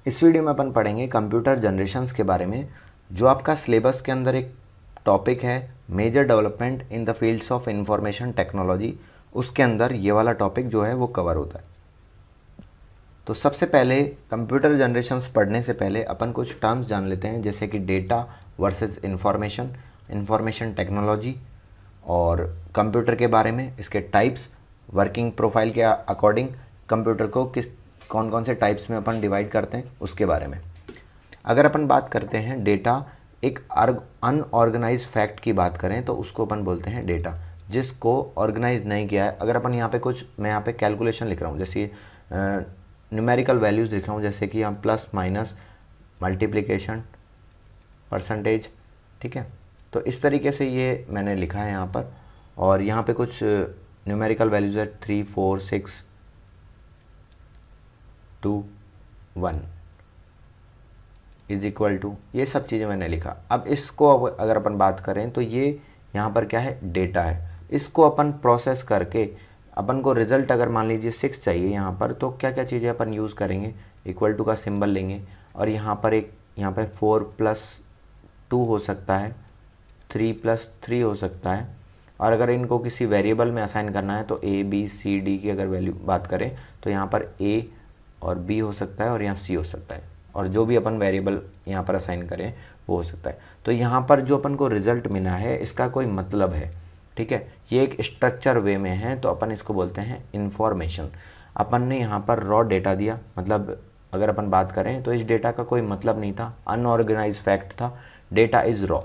इस वीडियो में अपन पढ़ेंगे कंप्यूटर जनरेशन्स के बारे में, जो आपका सिलेबस के अंदर एक टॉपिक है major development in the fields of information technology. उसके अंदर ये वाला टॉपिक जो है वो कवर होता है। तो सबसे पहले कंप्यूटर जनरेशन्स पढ़ने से पहले अपन कुछ टर्म्स जान लेते हैं, जैसे कि डेटा वर्सेस इंफॉर्मेशन टेक्नोलॉजी, और कंप्यूटर के बारे में, इसके टाइप्स, वर्किंग प्रोफाइल के अकॉर्डिंग कंप्यूटर को कौन कौन से टाइप्स में अपन डिवाइड करते हैं उसके बारे में। अगर अपन बात करते हैं डेटा, एक अनऑर्गेनाइज फैक्ट की बात करें तो उसको अपन बोलते हैं डेटा, जिसको ऑर्गेनाइज नहीं किया है। अगर अपन यहाँ पे कुछ, मैं यहाँ पे कैलकुलेशन लिख रहा हूँ, जैसे न्यूमेरिकल वैल्यूज़ लिख रहा हूँ, जैसे कि हम प्लस माइनस मल्टीप्लिकेशन परसेंटेज, ठीक है। तो इस तरीके से ये मैंने लिखा है यहाँ पर, और यहाँ पे कुछ न्यूमेरिकल वैल्यूज़ है 3, 4, 6, 2, 1 इज इक्वल टू, ये सब चीज़ें मैंने लिखा। अब इसको अगर अपन बात करें तो ये यहाँ पर क्या है, डेटा है। इसको अपन प्रोसेस करके अपन को रिज़ल्ट, अगर मान लीजिए 6 चाहिए यहाँ पर, तो क्या क्या चीज़ें अपन यूज़ करेंगे, इक्वल टू का सिंबल लेंगे, और यहाँ पर यहाँ पर 4+2 हो सकता है, 3+3 हो सकता है। और अगर इनको किसी वेरिएबल में असाइन करना है तो A, B, C, D की अगर वैल्यू बात करें तो यहाँ पर A और B हो सकता है, और यहाँ C हो सकता है, और जो भी अपन वेरिएबल यहाँ पर असाइन करें वो हो सकता है। तो यहाँ पर जो अपन को रिज़ल्ट मिला है इसका कोई मतलब है, ठीक है। ये एक स्ट्रक्चर वे में है, तो अपन इसको बोलते हैं इंफॉर्मेशन। अपन ने यहाँ पर रॉ डेटा दिया, मतलब अगर अपन बात करें तो इस डेटा का कोई मतलब नहीं था, अनऑर्गेनाइज फैक्ट था, डेटा इज़ रॉ।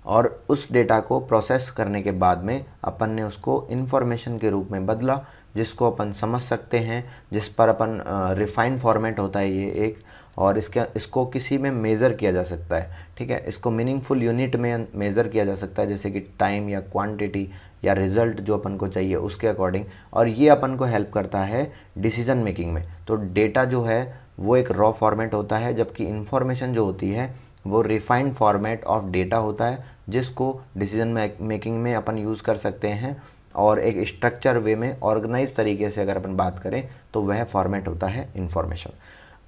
और उस डेटा को प्रोसेस करने के बाद में अपन ने उसको इन्फॉर्मेशन के रूप में बदला, जिसको अपन समझ सकते हैं, जिस पर अपन रिफाइंड फॉर्मेट होता है ये एक, और इसको किसी में मेज़र किया जा सकता है, ठीक है। इसको मीनिंगफुल यूनिट में मेज़र किया जा सकता है, जैसे कि टाइम या क्वांटिटी या रिज़ल्ट जो अपन को चाहिए उसके अकॉर्डिंग, और ये अपन को हेल्प करता है डिसीजन मेकिंग में। तो डेटा जो है वो एक रॉ फॉर्मेट होता है, जबकि इन्फॉर्मेशन जो होती है वो रिफाइंड फॉर्मेट ऑफ डेटा होता है, जिसको डिसीजन मेकिंग में अपन यूज़ कर सकते हैं। और एक स्ट्रक्चर वे में ऑर्गेनाइज तरीके से अगर अपन बात करें तो वह फॉर्मेट होता है इन्फॉर्मेशन।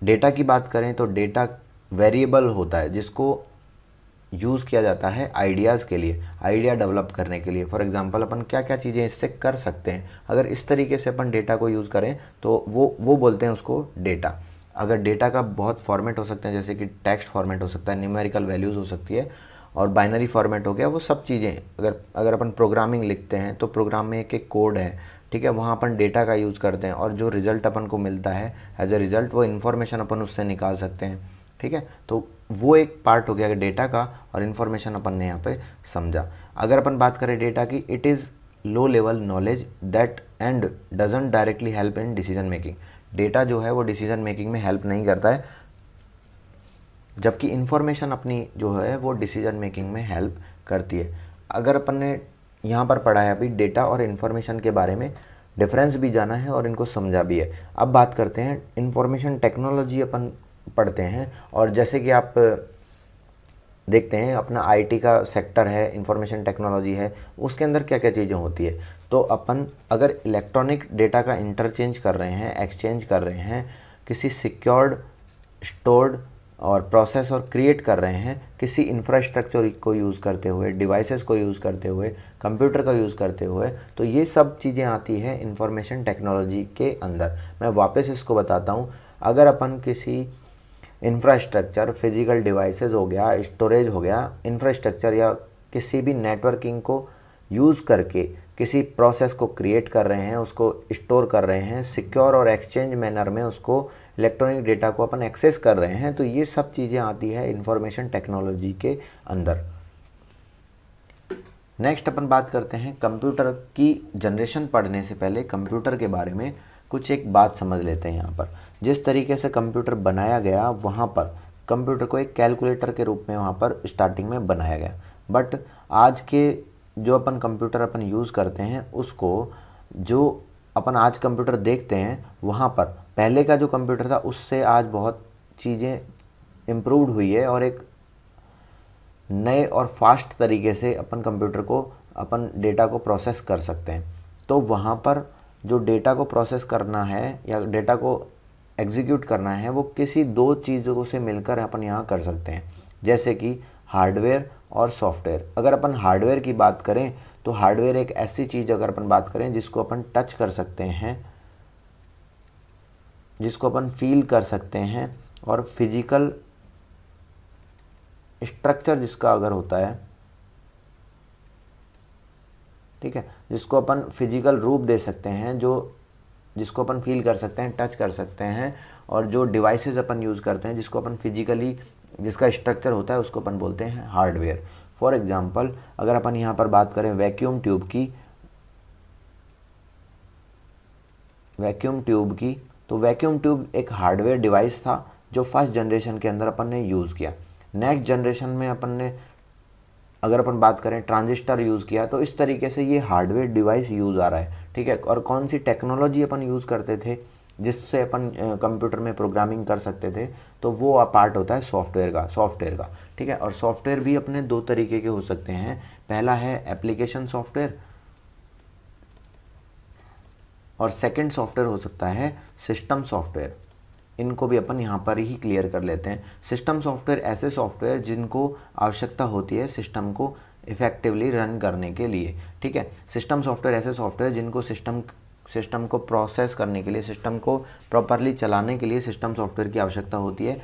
डेटा की बात करें तो डेटा वेरिएबल होता है, जिसको यूज़ किया जाता है आइडियाज़ के लिए, आइडिया डेवलप करने के लिए। फॉर एग्जांपल अपन क्या क्या चीज़ें इससे कर सकते हैं, अगर इस तरीके से अपन डेटा को यूज़ करें तो वो बोलते हैं उसको डेटा। अगर डेटा का बहुत फॉर्मेट हो सकते हैं, जैसे कि टेक्स्ट फॉर्मेट हो सकता है, न्यूमेरिकल वैल्यूज़ हो सकती है, और बाइनरी फॉर्मेट हो गया, वो सब चीज़ें। अगर अपन प्रोग्रामिंग लिखते हैं तो प्रोग्राम में एक कोड है, ठीक है, वहाँ अपन डेटा का यूज़ करते हैं, और जो रिज़ल्ट अपन को मिलता है एज ए रिज़ल्ट, वो इन्फॉर्मेशन अपन उससे निकाल सकते हैं, ठीक है। तो वो एक पार्ट हो गया डेटा का, और इन्फॉर्मेशन अपन ने यहाँ पे समझा। अगर अपन बात करें डेटा की, it is low level knowledge that and doesn't directly help in decision making. Data जो है वो डिसीजन मेकिंग में हेल्प नहीं करता है, जबकि इन्फॉर्मेशन अपनी जो है वो डिसीजन मेकिंग में हेल्प करती है। अगर अपन ने यहाँ पर पढ़ा है अभी डेटा और इन्फॉर्मेशन के बारे में, डिफरेंस भी जाना है और इनको समझा भी है। अब बात करते हैं इन्फॉर्मेशन टेक्नोलॉजी अपन पढ़ते हैं, और जैसे कि आप देखते हैं अपना आईटी का सेक्टर है, इंफॉर्मेशन टेक्नोलॉजी है, उसके अंदर क्या क्या चीज़ें होती है। तो अपन अगर इलेक्ट्रॉनिक डेटा का इंटरचेंज कर रहे हैं, एक्सचेंज कर रहे हैं, किसी सिक्योर्ड, स्टोर्ड और प्रोसेस और क्रिएट कर रहे हैं किसी इंफ्रास्ट्रक्चर को यूज़ करते हुए, डिवाइसेस को यूज़ करते हुए, कंप्यूटर का यूज़ करते हुए, तो ये सब चीज़ें आती हैं इंफॉर्मेशन टेक्नोलॉजी के अंदर। मैं वापस इसको बताता हूँ। अगर अपन किसी इंफ्रास्ट्रक्चर, फिजिकल डिवाइसेस हो गया, स्टोरेज हो गया, इंफ्रास्ट्रक्चर या किसी भी नेटवर्किंग को यूज़ करके किसी प्रोसेस को क्रिएट कर रहे हैं, उसको स्टोर कर रहे हैं, सिक्योर और एक्सचेंज मैनर में उसको इलेक्ट्रॉनिक डेटा को अपन एक्सेस कर रहे हैं, तो ये सब चीज़ें आती है इंफॉर्मेशन टेक्नोलॉजी के अंदर। नेक्स्ट अपन बात करते हैं कंप्यूटर की जनरेशन। पढ़ने से पहले कंप्यूटर के बारे में कुछ एक बात समझ लेते हैं। यहाँ पर जिस तरीके से कंप्यूटर बनाया गया, वहाँ पर कंप्यूटर को एक कैलकुलेटर के रूप में वहाँ पर स्टार्टिंग में बनाया गया, बट आज के जो अपन कंप्यूटर अपन यूज़ करते हैं, उसको जो अपन आज कंप्यूटर देखते हैं, वहाँ पर पहले का जो कंप्यूटर था उससे आज बहुत चीज़ें इम्प्रूव्ड हुई है, और एक नए और फास्ट तरीके से अपन कंप्यूटर को, अपन डेटा को प्रोसेस कर सकते हैं। तो वहाँ पर जो डेटा को प्रोसेस करना है या डेटा को एग्जीक्यूट करना है वो किसी दो चीज़ों से मिलकर अपन यहाँ कर सकते हैं, जैसे कि हार्डवेयर और सॉफ्टवेयर। अगर अपन हार्डवेयर की बात करें तो हार्डवेयर एक ऐसी चीज़ अगर अपन बात करें जिसको अपन टच कर सकते हैं, जिसको अपन फील कर सकते हैं, और फिजिकल स्ट्रक्चर जिसका अगर होता है, ठीक है, जिसको अपन फिजिकल रूप दे सकते हैं, जिसको अपन फील कर सकते हैं, टच कर सकते हैं, और जो डिवाइसेस अपन यूज़ करते हैं जिसको अपन फिजिकली, जिसका स्ट्रक्चर होता है, उसको अपन बोलते हैं हार्डवेयर। फॉर एग्जांपल अगर अपन यहाँ पर बात करें वैक्यूम ट्यूब की, तो वैक्यूम ट्यूब एक हार्डवेयर डिवाइस था जो फर्स्ट जनरेशन के अंदर अपन ने यूज़ किया। नेक्स्ट जनरेशन में अपन ने अगर अपन बात करें ट्रांजिस्टर यूज़ किया, तो इस तरीके से ये हार्डवेयर डिवाइस यूज़ आ रहा है, ठीक है। और कौन सी टेक्नोलॉजी अपन यूज़ करते थे जिससे अपन कंप्यूटर में प्रोग्रामिंग कर सकते थे, तो वो पार्ट होता है सॉफ्टवेयर का, ठीक है। और सॉफ्टवेयर भी अपने दो तरीके के हो सकते हैं। पहला है एप्लीकेशन सॉफ्टवेयर और सेकंड सॉफ्टवेयर हो सकता है सिस्टम सॉफ्टवेयर। इनको भी अपन यहाँ पर ही क्लियर कर लेते हैं। सिस्टम सॉफ्टवेयर ऐसे सॉफ्टवेयर जिनको आवश्यकता होती है सिस्टम को इफ़ेक्टिवली रन करने के लिए, ठीक है। सिस्टम सॉफ्टवेयर ऐसे सॉफ्टवेयर जिनको सिस्टम को प्रोसेस करने के लिए, सिस्टम को प्रॉपरली चलाने के लिए सिस्टम सॉफ्टवेयर की आवश्यकता होती है।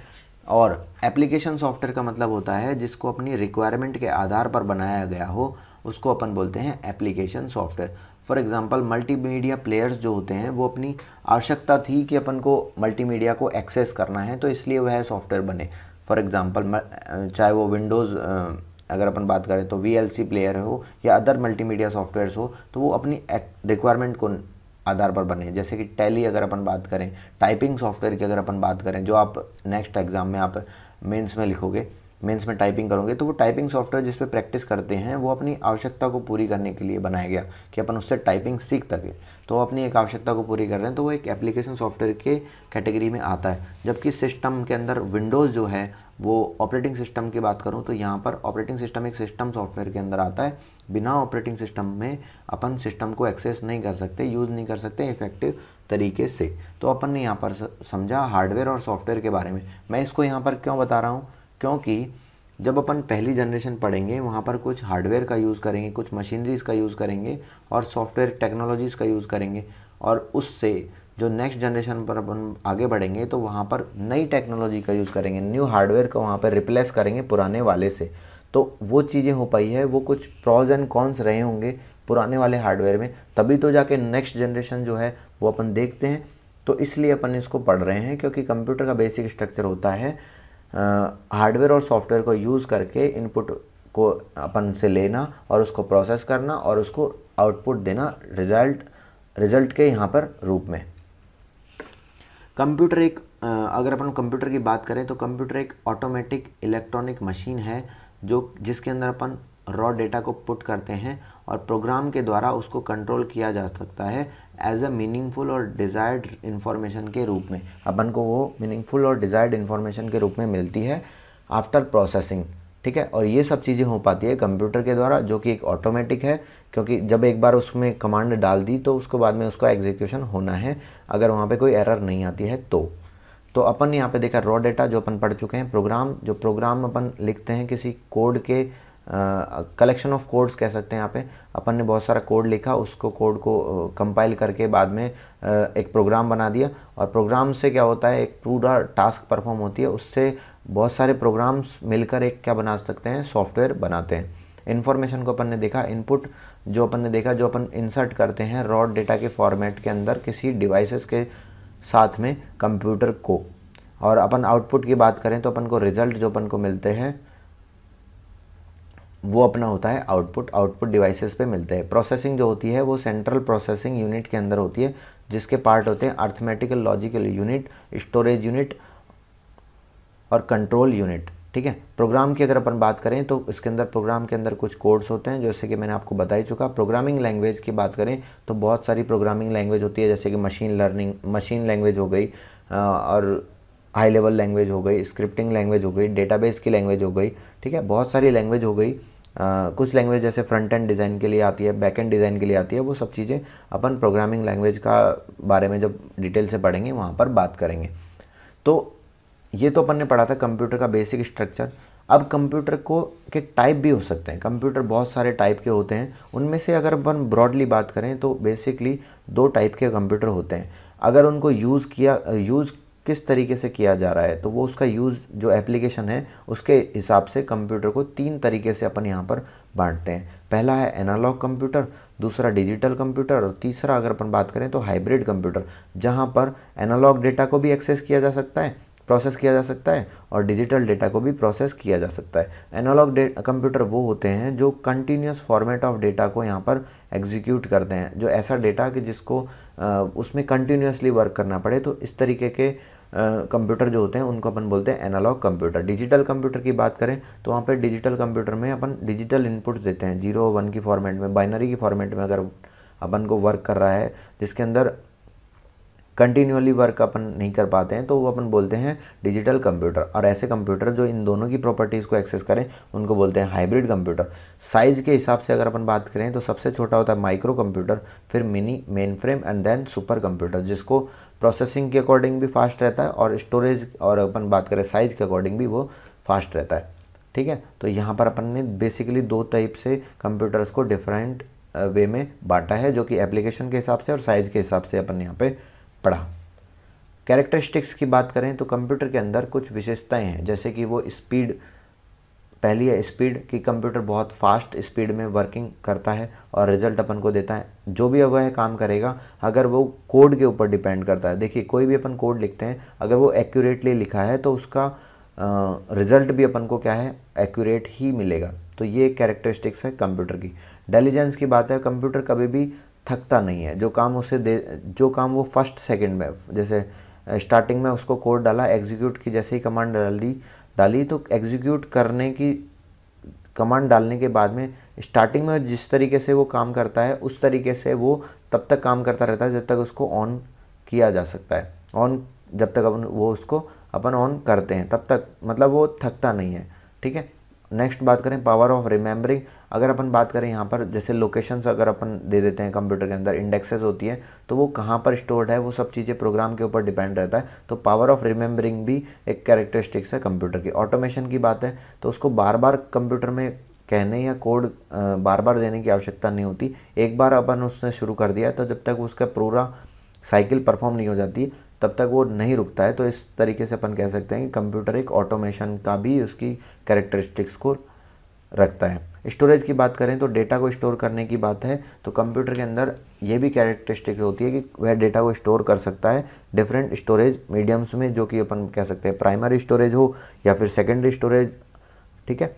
और एप्लीकेशन सॉफ्टवेयर का मतलब होता है जिसको अपनी रिक्वायरमेंट के आधार पर बनाया गया हो, उसको अपन बोलते हैं application software. For example multimedia players जो होते हैं, वो अपनी आवश्यकता थी कि अपन को मल्टीमीडिया को एक्सेस करना है, तो इसलिए वह सॉफ्टवेयर बने। फॉर एग्जांपल चाहे वो विंडोज़ अगर अपन बात करें तो VLC प्लेयर हो या अदर मल्टीमीडिया सॉफ्टवेयर्स हो, तो वो अपनी रिक्वायरमेंट को आधार पर बने। जैसे कि टैली अगर अपन बात करें, टाइपिंग सॉफ्टवेयर की अगर अपन बात करें, जो आप नेक्स्ट एग्ज़ाम में आप मेंस में लिखोगे, मेंस में टाइपिंग करोगे, तो वो टाइपिंग सॉफ्टवेयर जिस पे प्रैक्टिस करते हैं वो अपनी आवश्यकता को पूरी करने के लिए बनाया गया कि अपन उससे टाइपिंग सीख सके। तो अपनी एक आवश्यकता को पूरी कर रहे हैं, तो वो एक एप्लीकेशन सॉफ्टवेयर के कैटेगरी में आता है। जबकि सिस्टम के अंदर विंडोज़ जो है वो ऑपरेटिंग सिस्टम की बात करूँ तो यहाँ पर ऑपरेटिंग सिस्टम एक सिस्टम सॉफ्टवेयर के अंदर आता है। बिना ऑपरेटिंग सिस्टम में अपन सिस्टम को एक्सेस नहीं कर सकते, यूज़ नहीं कर सकते इफेक्टिव तरीके से। तो अपन ने यहाँ पर समझा हार्डवेयर और सॉफ्टवेयर के बारे में। मैं इसको यहाँ पर क्यों बता रहा हूँ, क्योंकि जब अपन पहली जनरेशन पढ़ेंगे वहाँ पर कुछ हार्डवेयर का यूज़ करेंगे, कुछ मशीनरीज़ का यूज़ करेंगे और सॉफ्टवेयर टेक्नोलॉजीज़ का यूज़ करेंगे, और उससे जो नेक्स्ट जनरेशन पर अपन आगे बढ़ेंगे तो वहाँ पर नई टेक्नोलॉजी का यूज़ करेंगे, न्यू हार्डवेयर को वहाँ पर रिप्लेस करेंगे पुराने वाले से। तो वो चीज़ें हो पाई है, वो कुछ प्रॉज एंड कॉन्स रहे होंगे पुराने वाले हार्डवेयर में, तभी तो जाके नेक्स्ट जनरेशन जो है वो अपन देखते हैं। तो इसलिए अपन इसको पढ़ रहे हैं, क्योंकि कंप्यूटर का बेसिक स्ट्रक्चर होता है हार्डवेयर और सॉफ्टवेयर को यूज़ करके इनपुट को अपन से लेना और उसको प्रोसेस करना और उसको आउटपुट देना रिजल्ट के यहाँ पर रूप में। कंप्यूटर एक अगर अपन कंप्यूटर की बात करें तो कंप्यूटर एक ऑटोमेटिक इलेक्ट्रॉनिक मशीन है जिसके अंदर अपन रॉ डेटा को पुट करते हैं और प्रोग्राम के द्वारा उसको कंट्रोल किया जा सकता है एज अ मीनिंगफुल और डिज़ायर्ड इन्फॉर्मेशन के रूप में। अपन को वो मीनिंगफुल और डिज़ायर्ड इन्फॉर्मेशन के रूप में मिलती है आफ्टर प्रोसेसिंग, ठीक है। और ये सब चीज़ें हो पाती है कंप्यूटर के द्वारा, जो कि एक ऑटोमेटिक है, क्योंकि जब एक बार उसमें कमांड डाल दी तो उसके बाद में उसका एग्जीक्यूशन होना है, अगर वहाँ पे कोई एरर नहीं आती है तो अपन ने यहाँ पे देखा रॉ डेटा जो अपन पढ़ चुके हैं। प्रोग्राम अपन लिखते हैं किसी कोड के कलेक्शन ऑफ कोड्स कह सकते हैं। यहाँ पे अपन ने बहुत सारा कोड लिखा, उसको कोड को कंपाइल करके बाद में एक प्रोग्राम बना दिया, और प्रोग्राम से क्या होता है एक पूरा टास्क परफॉर्म होती है, उससे बहुत सारे प्रोग्राम्स मिलकर एक क्या बना सकते हैं, सॉफ्टवेयर बनाते हैं। इन्फॉर्मेशन को अपन ने देखा, इनपुट जो अपन ने देखा, जो अपन इंसर्ट करते हैं रॉ डेटा के फॉर्मेट के अंदर किसी डिवाइसेस के साथ में कंप्यूटर को। और अपन आउटपुट की बात करें तो अपन को रिजल्ट जो अपन को मिलते हैं वो अपना होता है आउटपुट डिवाइसेस पे मिलते हैं। प्रोसेसिंग जो होती है वो सेंट्रल प्रोसेसिंग यूनिट के अंदर होती है, जिसके पार्ट होते हैं arithmetical logical unit, storage unit और कंट्रोल यूनिट, ठीक है। प्रोग्राम की अगर अपन बात करें तो इसके अंदर प्रोग्राम के अंदर कुछ कोड्स होते हैं, जैसे कि मैंने आपको बता ही चुका। प्रोग्रामिंग लैंग्वेज की बात करें तो बहुत सारी प्रोग्रामिंग लैंग्वेज होती है, जैसे कि मशीन लैंग्वेज हो गई, और हाई लेवल लैंग्वेज हो गई, स्क्रिप्टिंग लैंग्वेज हो गई, डेटाबेस की लैंग्वेज हो गई, ठीक है। बहुत सारी लैंग्वेज हो गई कुछ लैंग्वेज जैसे फ्रंट एंड डिज़ाइन के लिए आती है, बैक एंड डिज़ाइन के लिए आती है, वो सब चीज़ें अपन प्रोग्रामिंग लैंग्वेज का बारे में जब डिटेल से पढ़ेंगे वहाँ पर बात करेंगे। तो ये तो अपन ने पढ़ा था कंप्यूटर का बेसिक स्ट्रक्चर। अब कंप्यूटर को के टाइप भी हो सकते हैं। कंप्यूटर बहुत सारे टाइप के होते हैं, उनमें से अगर अपन ब्रॉडली बात करें तो बेसिकली 2 टाइप के कंप्यूटर होते हैं। अगर उनको यूज़ किस तरीके से किया जा रहा है तो वो उसका यूज़ जो एप्लीकेशन है उसके हिसाब से कंप्यूटर को 3 तरीके से अपन यहाँ पर बांटते हैं। पहला है एनालॉग कंप्यूटर, दूसरा डिजिटल कंप्यूटर और तीसरा अगर अपन बात करें तो हाइब्रिड कंप्यूटर, जहाँ पर एनालॉग डेटा को भी एक्सेस किया जा सकता है, प्रोसेस किया जा सकता है और डिजिटल डेटा को भी प्रोसेस किया जा सकता है। एनालॉग कंप्यूटर वो होते हैं जो कंटिन्यूस फॉर्मेट ऑफ डेटा को यहाँ पर एग्जीक्यूट करते हैं, जो ऐसा डेटा कि जिसको उसमें कंटिन्यूसली वर्क करना पड़े। तो इस तरीके के कंप्यूटर जो होते हैं उनको अपन बोलते हैं एनालॉग कंप्यूटर। डिजिटल कंप्यूटर की बात करें तो वहाँ पे डिजिटल कंप्यूटर में अपन डिजिटल इनपुट्स देते हैं, 0 1 की फॉर्मेट में, बाइनरी की फॉर्मेट में अगर अपन को वर्क कर रहा है जिसके अंदर कंटिन्यूअली वर्क अपन नहीं कर पाते हैं तो वो अपन बोलते हैं डिजिटल कंप्यूटर। और ऐसे कंप्यूटर जो इन दोनों की प्रॉपर्टीज़ को एक्सेस करें उनको बोलते हैं हाइब्रिड कंप्यूटर। साइज़ के हिसाब से अगर अपन बात करें तो सबसे छोटा होता है माइक्रो कंप्यूटर, फिर mini, main frame and then super computer, जिसको प्रोसेसिंग के अकॉर्डिंग भी फास्ट रहता है और स्टोरेज और अपन बात करें साइज़ के अकॉर्डिंग भी वो फास्ट रहता है। ठीक है, तो यहाँ पर अपन ने बेसिकली 2 टाइप से कंप्यूटर्स को डिफरेंट वे में बांटा है, जो कि एप्लीकेशन के हिसाब से और साइज़ के हिसाब से अपन यहाँ पे पढ़ा। कैरेक्टरिस्टिक्स की बात करें तो कंप्यूटर के अंदर कुछ विशेषताएं हैं, जैसे कि वो स्पीड, पहली है स्पीड कि कंप्यूटर बहुत फास्ट स्पीड में वर्किंग करता है और रिजल्ट अपन को देता है। जो भी वह काम करेगा अगर वो कोड के ऊपर डिपेंड करता है, देखिए कोई भी अपन कोड लिखते हैं अगर वो एक्यूरेटली लिखा है तो उसका रिजल्ट भी अपन को क्या है, एक्यूरेट ही मिलेगा। तो ये कैरेक्टरिस्टिक्स है कंप्यूटर की। डिलीजेंस की बात है, कंप्यूटर कभी भी थकता नहीं है। जो काम वो फर्स्ट सेकंड में, जैसे स्टार्टिंग में उसको कोड डाला, एग्जीक्यूट की जैसे ही कमांड डाली तो एग्जीक्यूट करने की कमांड डालने के बाद में स्टार्टिंग में जिस तरीके से वो काम करता है उस तरीके से वो तब तक काम करता रहता है जब तक उसको ऑन किया जा सकता है। जब तक अपन ऑन करते हैं तब तक, मतलब वो थकता नहीं है। ठीक है, नेक्स्ट बात करें पावर ऑफ रिमेंबरिंग। अगर अपन बात करें यहाँ पर जैसे लोकेशंस अगर अपन दे देते हैं कंप्यूटर के अंदर, इंडेक्सेस होती है तो वो कहाँ पर स्टोर्ड है वो सब चीज़ें प्रोग्राम के ऊपर डिपेंड रहता है। तो पावर ऑफ रिमेंबरिंग भी एक कैरेक्टरिस्टिक्स है कंप्यूटर की। ऑटोमेशन की बात है तो उसको बार बार कंप्यूटर में कहने या कोड बार बार देने की आवश्यकता नहीं होती। एक बार अपन उसने शुरू कर दिया तो जब तक उसका पूरा साइकिल परफॉर्म नहीं हो जाती तब तक वो नहीं रुकता है। तो इस तरीके से अपन कह सकते हैं कि कंप्यूटर एक ऑटोमेशन का भी उसकी कैरेक्टरिस्टिक्स को रखता है। स्टोरेज की बात करें तो डेटा को स्टोर करने की बात है तो कंप्यूटर के अंदर ये भी कैरेक्टरिस्टिक होती है कि वह डेटा को स्टोर कर सकता है डिफरेंट स्टोरेज मीडियम्स में, जो कि अपन कह सकते हैं प्राइमरी स्टोरेज हो या फिर सेकेंडरी स्टोरेज। ठीक है,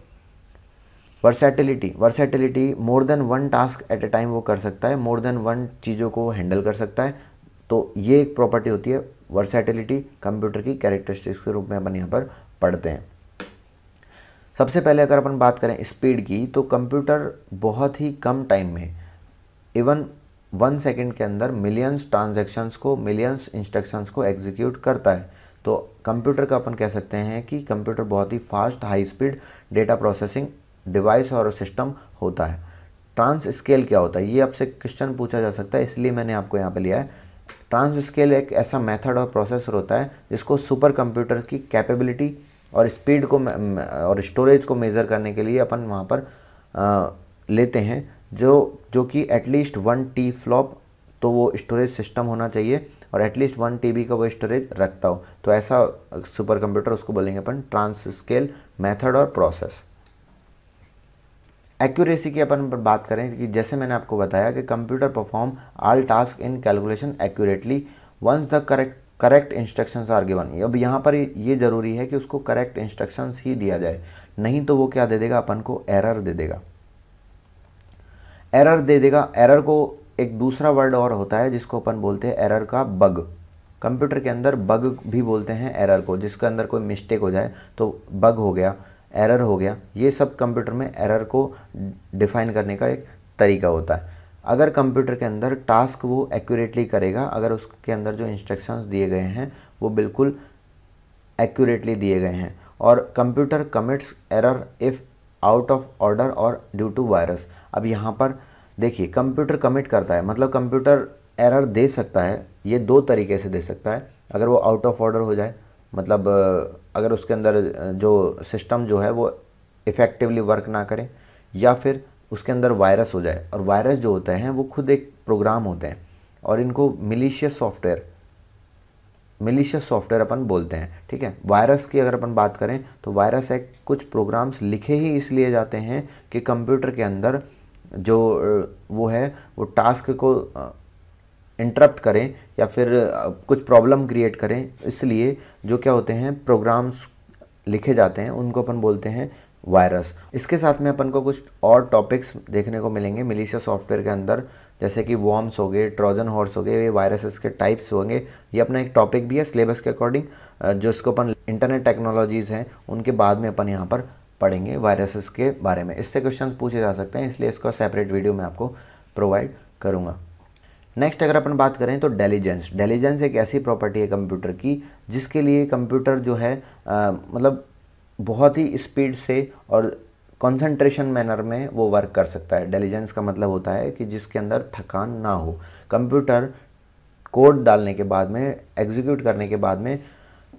versatility more than 1 task at a time वो कर सकता है, मोर देन 1 चीज़ों को हैंडल कर सकता है। तो ये एक प्रॉपर्टी होती है वर्सैटिलिटी, कंप्यूटर की कैरेक्टरिस्टिक्स के रूप में अपन यहाँ पर पढ़ते हैं। सबसे पहले अगर अपन बात करें स्पीड की तो कंप्यूटर बहुत ही कम टाइम में, इवन 1 सेकेंड के अंदर मिलियंस ट्रांजैक्शंस को, मिलियंस इंस्ट्रक्शंस को एग्जीक्यूट करता है। तो कंप्यूटर का अपन कह सकते हैं कि कंप्यूटर बहुत ही fast, high speed data processing device और सिस्टम होता है। ट्रांस स्केल क्या होता है, ये आपसे क्वेश्चन पूछा जा सकता है, इसलिए मैंने आपको यहाँ पे लिया है। ट्रांस स्केल एक ऐसा मेथड और प्रोसेसर होता है जिसको सुपर कंप्यूटर की कैपेबिलिटी और स्पीड को और स्टोरेज को मेज़र करने के लिए अपन वहाँ पर लेते हैं, जो कि एटलीस्ट 1 टी फ्लॉप तो वो स्टोरेज सिस्टम होना चाहिए और एटलीस्ट 1 TB का वो स्टोरेज रखता हो। तो ऐसा सुपर कंप्यूटर, उसको बोलेंगे अपन ट्रांस स्केल मेथड और प्रोसेस। एक्यूरेसी की अपन बात करें कि जैसे मैंने आपको बताया कि computer perform all task in calculation accurately once the correct instructions are given. अब यहाँ पर ये ज़रूरी है कि उसको करेक्ट इंस्ट्रक्शंस ही दिया जाए, नहीं तो वो क्या दे देगा, अपन को एरर दे देगा। एरर को एक दूसरा वर्ड और होता है जिसको अपन बोलते हैं एरर का बग। कंप्यूटर के अंदर बग भी बोलते हैं एरर को, जिसके अंदर कोई मिस्टेक हो जाए तो बग हो गया, एरर हो गया। ये सब कंप्यूटर में एरर को डिफाइन करने का एक तरीका होता है। अगर कंप्यूटर के अंदर टास्क वो एक्यूरेटली करेगा, अगर उसके अंदर जो इंस्ट्रक्शंस दिए गए हैं वो बिल्कुल एक्यूरेटली दिए गए हैं, और computer commits error if out of order और ड्यू टू वायरस। अब यहाँ पर देखिए कंप्यूटर कमिट करता है, मतलब कंप्यूटर एरर दे सकता है, ये दो तरीके से दे सकता है। अगर वो आउट ऑफ ऑर्डर हो जाए, मतलब अगर उसके अंदर जो सिस्टम जो है वो इफ़ेक्टिवली वर्क ना करे, या फिर उसके अंदर वायरस हो जाए। और वायरस जो होते हैं वो खुद एक प्रोग्राम होते हैं और इनको मिलीशियस सॉफ्टवेयर अपन बोलते हैं, ठीक है। वायरस की अगर अपन बात करें तो वायरस एक कुछ प्रोग्राम्स लिखे ही इसलिए जाते हैं कि कंप्यूटर के अंदर जो वो है वो टास्क को इंटरप्ट करें या फिर कुछ प्रॉब्लम क्रिएट करें, इसलिए जो क्या होते हैं प्रोग्राम्स लिखे जाते हैं उनको अपन बोलते हैं वायरस। इसके साथ में अपन को कुछ और टॉपिक्स देखने को मिलेंगे मिलीशियस सॉफ्टवेयर के अंदर, जैसे कि वॉर्म्स हो गए, ट्रोजन हॉर्स हो गए, ये वायरसेस के टाइप्स होंगे। ये अपना एक टॉपिक भी है सिलेबस के अकॉर्डिंग, जो इसको अपन इंटरनेट टेक्नोलॉजीज़ हैं उनके बाद में अपन यहाँ पर पढ़ेंगे वायरसेस के बारे में। इससे क्वेश्चंस पूछे जा सकते हैं, इसलिए इसका सेपरेट वीडियो मैं आपको प्रोवाइड करूँगा। नेक्स्ट अगर अपन बात करें तो डेलीजेंस एक ऐसी प्रॉपर्टी है कंप्यूटर की जिसके लिए कंप्यूटर जो है मतलब बहुत ही स्पीड से और कंसंट्रेशन मैनर में वो वर्क कर सकता है। डेलीजेंस का मतलब होता है कि जिसके अंदर थकान ना हो। कंप्यूटर कोड डालने के बाद में, एग्जीक्यूट करने के बाद में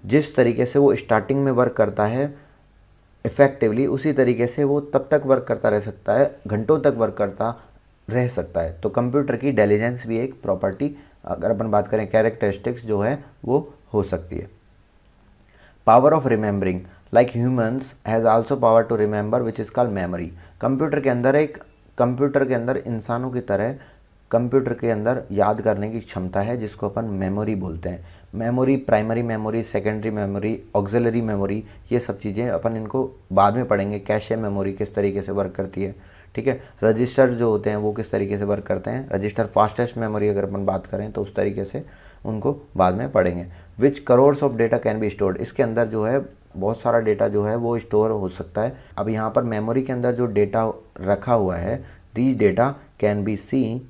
जिस तरीके से वो स्टार्टिंग में वर्क करता है इफ़ेक्टिवली, उसी तरीके से वो तब तक वर्क करता रह सकता है, घंटों तक वर्क करता रह सकता है। तो कंप्यूटर की डेलीजेंस भी एक प्रॉपर्टी, अगर अपन बात करें कैरेक्टरिस्टिक्स जो है वो हो सकती है। Power of remembering, like humans has also power to remember which is called memory. Computer के अंदर इंसानों की तरह कंप्यूटर के अंदर याद करने की क्षमता है जिसको अपन मेमोरी बोलते हैं। Memory, primary memory, secondary memory, auxiliary memory, ये सब चीज़ें अपन इनको बाद में पढ़ेंगे। कैशे मेमोरी किस तरीके से वर्क करती है, ठीक है। रजिस्टर जो होते हैं वो किस तरीके से वर्क करते हैं। रजिस्टर फास्टेस्ट मेमोरी अगर अपन बात करें तो उस तरीके से उनको बाद में पढ़ेंगे। Which crores of data can be stored, इसके अंदर जो है बहुत सारा डेटा जो है वो स्टोर हो सकता है। अब यहाँ पर मेमोरी के अंदर जो डेटा रखा हुआ है, these data can be seen,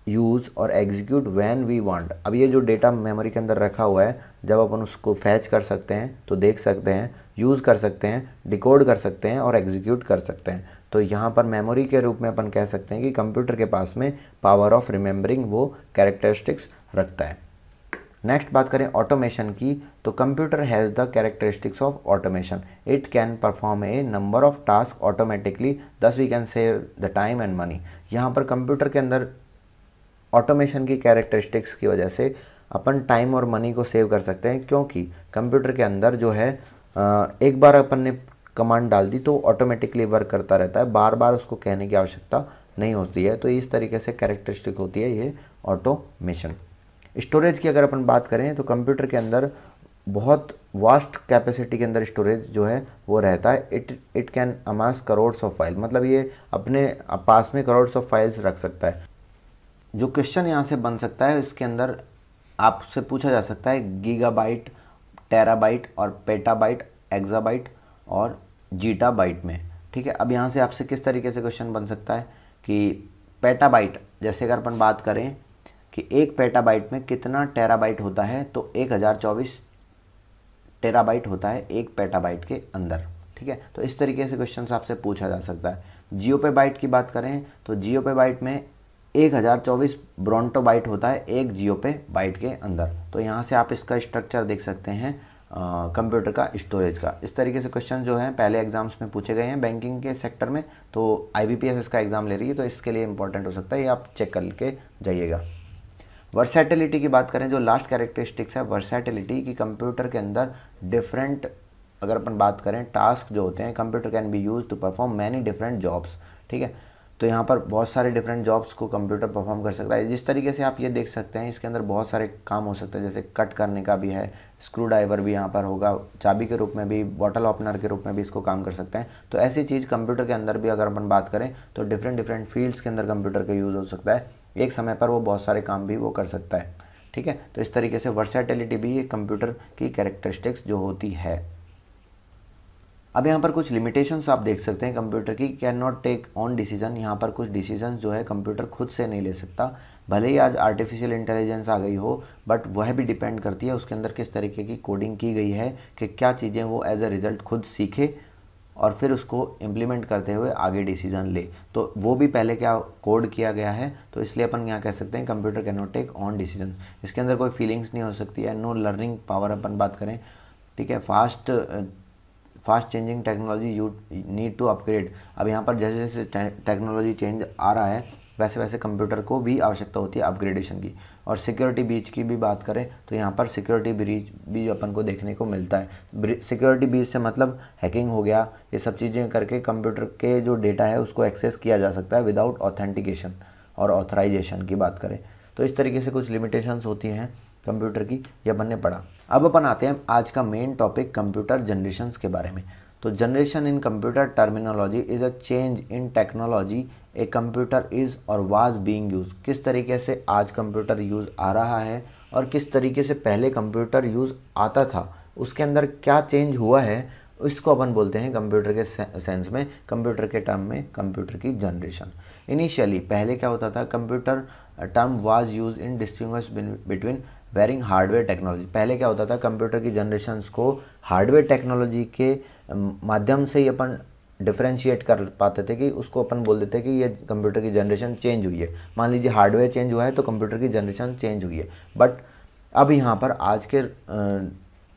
use और एग्जीक्यूट व्हेन वी वांट। अब ये जो डेटा मेमोरी के अंदर रखा हुआ है, जब अपन उसको फैच कर सकते हैं तो देख सकते हैं, यूज़ कर सकते हैं, डिकोड कर सकते हैं और एग्जीक्यूट कर सकते हैं। तो यहाँ पर मेमोरी के रूप में अपन कह सकते हैं कि कंप्यूटर के पास में पावर ऑफ रिमेंबरिंग वो कैरेक्टरिस्टिक्स रखता है। नेक्स्ट बात करें ऑटोमेशन की, तो computer has the characteristics of automation. It can perform a number of task automatically, thus we can save the time and money. यहाँ पर कंप्यूटर के अंदर ऑटोमेशन की कैरेक्टरिस्टिक्स की वजह से अपन टाइम और मनी को सेव कर सकते हैं, क्योंकि कंप्यूटर के अंदर जो है एक बार अपन ने कमांड डाल दी तो ऑटोमेटिकली वर्क करता रहता है, बार बार उसको कहने की आवश्यकता नहीं होती है। तो इस तरीके से कैरेक्टरिस्टिक होती है ये ऑटोमेशन। स्टोरेज की अगर अपन बात करें तो कंप्यूटर के अंदर बहुत वास्ट कैपेसिटी के अंदर स्टोरेज जो है वो रहता है। It can amass crores of file, मतलब ये अपने पास में करोड्स ऑफ फाइल्स रख सकता है। जो क्वेश्चन यहाँ से बन सकता है इसके अंदर आपसे पूछा जा सकता है गीगाबाइट, टेराबाइट और पेटाबाइट, एक्साबाइट और जीटाबाइट में, ठीक है। अब यहाँ से आपसे किस तरीके से क्वेश्चन बन सकता है कि पेटाबाइट, जैसे अगर अपन बात करें कि एक पेटाबाइट में कितना टेराबाइट होता है, तो 1024 टेराबाइट होता है एक पेटाबाइट के अंदर, ठीक है। तो इस तरीके से क्वेश्चन आपसे पूछा जा सकता है। जियोपेबाइट की बात करें तो जियोपेबाइट में 1024 ब्रोंटोबाइट होता है एक जियोपेबाइट के अंदर। तो यहाँ से आप इसका स्ट्रक्चर देख सकते हैं कंप्यूटर का स्टोरेज का। इस तरीके से क्वेश्चन जो हैं पहले एग्जाम्स में पूछे गए हैं बैंकिंग के सेक्टर में, तो IBPS इसका एग्ज़ाम ले रही है, तो इसके लिए इंपॉर्टेंट हो सकता है, ये आप चेक करके जाइएगा। वर्सैटिलिटी की बात करें, जो लास्ट कैरेक्टरिस्टिक्स है वर्सैटिलिटी की, कंप्यूटर के अंदर डिफरेंट, अगर अपन बात करें टास्क जो होते हैं, computer can be use to perform many different jobs, ठीक है। तो यहाँ पर बहुत सारे डिफरेंट जॉब्स को कंप्यूटर परफॉर्म कर सकता है। जिस तरीके से आप ये देख सकते हैं इसके अंदर बहुत सारे काम हो सकते हैं, जैसे कट करने का भी है, स्क्रू ड्राइवर भी यहाँ पर होगा, चाबी के रूप में भी, बॉटल ओपनर के रूप में भी इसको काम कर सकते हैं। तो ऐसी चीज़ कंप्यूटर के अंदर भी अगर अपन बात करें तो डिफरेंट फील्ड्स के अंदर कंप्यूटर का यूज़ हो सकता है, एक समय पर वो बहुत सारे काम भी वो कर सकता है, ठीक है। तो इस तरीके से वर्सैटिलिटी भी एक कंप्यूटर की कैरेक्टरिस्टिक्स जो होती है। अब यहाँ पर कुछ लिमिटेशंस आप देख सकते हैं कंप्यूटर की, can not take on decision. यहाँ पर कुछ डिसीजंस जो है कंप्यूटर खुद से नहीं ले सकता, भले ही आज आर्टिफिशियल इंटेलिजेंस आ गई हो, बट वह भी डिपेंड करती है उसके अंदर किस तरीके की कोडिंग की गई है कि क्या चीज़ें वो एज अ रिज़ल्ट खुद सीखे और फिर उसको इम्प्लीमेंट करते हुए आगे डिसीजन ले। तो वो भी पहले क्या कोड किया गया है, तो इसलिए अपन यहाँ कह सकते हैं computer can not take on decision. इसके अंदर कोई फीलिंग्स नहीं हो सकती है, नो लर्निंग पावर अपन बात करें, ठीक है। Fast changing technology you need to upgrade. अब यहाँ पर जैसे जैसे टेक्नोलॉजी चेंज आ रहा है वैसे वैसे कंप्यूटर को भी आवश्यकता होती है अपग्रेडेशन की। और सिक्योरिटी ब्रीच की भी बात करें तो यहाँ पर सिक्योरिटी ब्रीच भी अपन को देखने को मिलता है। सिक्योरिटी ब्रीच से मतलब हैकिंग हो गया, ये सब चीज़ें करके कंप्यूटर के जो डेटा है उसको एक्सेस किया जा सकता है विदाउट ऑथेंटिकेशन और ऑथराइजेशन की बात करें तो इस तरीके से कुछ लिमिटेशंस होती हैं कंप्यूटर की, ये अपन ने पढ़ा। अब अपन आते हैं आज का मेन टॉपिक कंप्यूटर जनरेशन्स के बारे में। तो generation in computer terminology is a change in technology a computer is और वाज बीइंग यूज। किस तरीके से आज कंप्यूटर यूज़ आ रहा है और किस तरीके से पहले कंप्यूटर यूज़ आता था, उसके अंदर क्या चेंज हुआ है, इसको अपन बोलते हैं कंप्यूटर के सेंस में, कंप्यूटर के टर्म में कंप्यूटर की जनरेशन। इनिशियली पहले क्या होता था, computer term was use in distinguish between varying hardware technology. पहले क्या होता था, कंप्यूटर की जनरेशन्स को हार्डवेयर टेक्नोलॉजी के माध्यम से ही अपन डिफ्रेंशिएट कर पाते थे कि उसको अपन बोल देते कि ये कंप्यूटर की जनरेशन चेंज हुई है। मान लीजिए हार्डवेयर चेंज हुआ है तो कंप्यूटर की जनरेशन चेंज हुई है। बट अब यहाँ पर आज के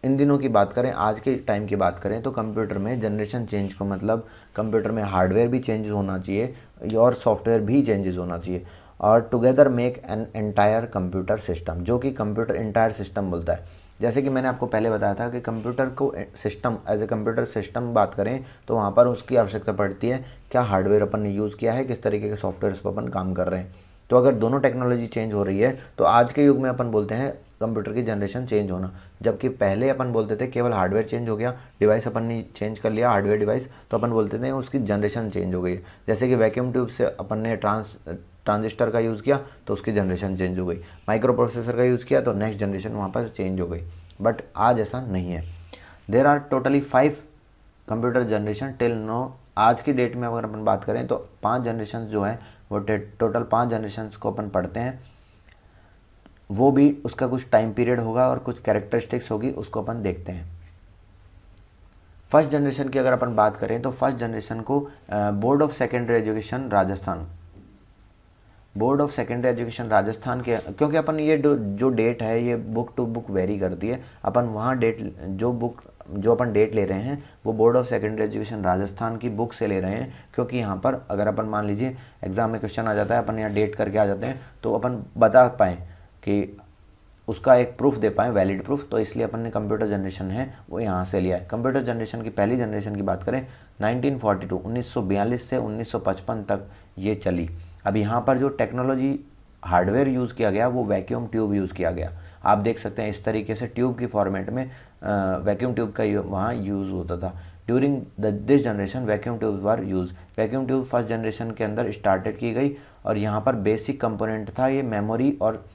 इन दिनों की बात करें, आज के टाइम की बात करें तो कंप्यूटर में जनरेशन चेंज को मतलब कंप्यूटर में हार्डवेयर भी चेंज होना चाहिए और सॉफ्टवेयर भी चेंजेस होना चाहिए और together make an entire computer system, जो कि कंप्यूटर एंटायर सिस्टम बोलता है। जैसे कि मैंने आपको पहले बताया था कि कंप्यूटर को system as a computer system बात करें तो वहाँ पर उसकी आवश्यकता पड़ती है क्या हार्डवेयर अपन ने यूज़ किया है, किस तरीके के सॉफ्टवेयर पर अपन काम कर रहे हैं। तो अगर दोनों टेक्नोलॉजी चेंज हो रही है तो आज के युग में अपन बोलते हैं कंप्यूटर की जनरेशन चेंज होना, जबकि पहले अपन बोलते थे केवल हार्डवेयर चेंज हो गया, डिवाइस अपन ने चेंज कर लिया हार्डवेयर डिवाइस, तो अपन बोलते थे उसकी जनरेशन चेंज हो गई है। जैसे कि वैक्यूम ट्यूब से अपन ने ट्रांजिस्टर का यूज़ किया तो उसकी जनरेशन चेंज हो गई, माइक्रो प्रोसेसर का यूज़ किया तो नेक्स्ट जनरेशन वहाँ पर चेंज हो गई। बट आज ऐसा नहीं है। There are totally 5 computer generation till now. आज की डेट में अगर अपन बात करें तो 5 जनरेशन जो है वो टोटल 5 जनरेशन को अपन पढ़ते हैं। वो भी उसका कुछ टाइम पीरियड होगा और कुछ कैरेक्टरिस्टिक्स होगी, उसको अपन देखते हैं। फर्स्ट जनरेशन की अगर अपन बात करें तो फर्स्ट जनरेशन को board of secondary education Rajasthan, board of secondary education Rajasthan के, क्योंकि अपन ये जो डेट है ये बुक टू बुक वेरी करती है, अपन वहाँ डेट जो अपन डेट ले रहे हैं वो board of secondary education Rajasthan की बुक से ले रहे हैं। क्योंकि यहाँ पर अगर अपन मान लीजिए एग्जाम में क्वेश्चन आ जाता है, अपन यहाँ डेट करके आ जाते हैं तो अपन बता पाएँ कि उसका एक प्रूफ दे पाएँ, वैलिड प्रूफ, तो इसलिए अपन ने कंप्यूटर जनरेशन है वो यहाँ से लिया है। कंप्यूटर जनरेशन की पहली जनरेशन की बात करें 1942 1942 से 1955 तक ये चली। अब यहाँ पर जो टेक्नोलॉजी हार्डवेयर यूज़ किया गया वो वैक्यूम ट्यूब यूज़ किया गया। आप देख सकते हैं इस तरीके से ट्यूब की फॉर्मेट में वैक्यूम ट्यूब का वहाँ यूज़ होता था। During this generation vacuum tube were use. Vacuum tube first generation के अंदर स्टार्टेड की गई और यहाँ पर बेसिक कंपोनेंट था ये मेमोरी और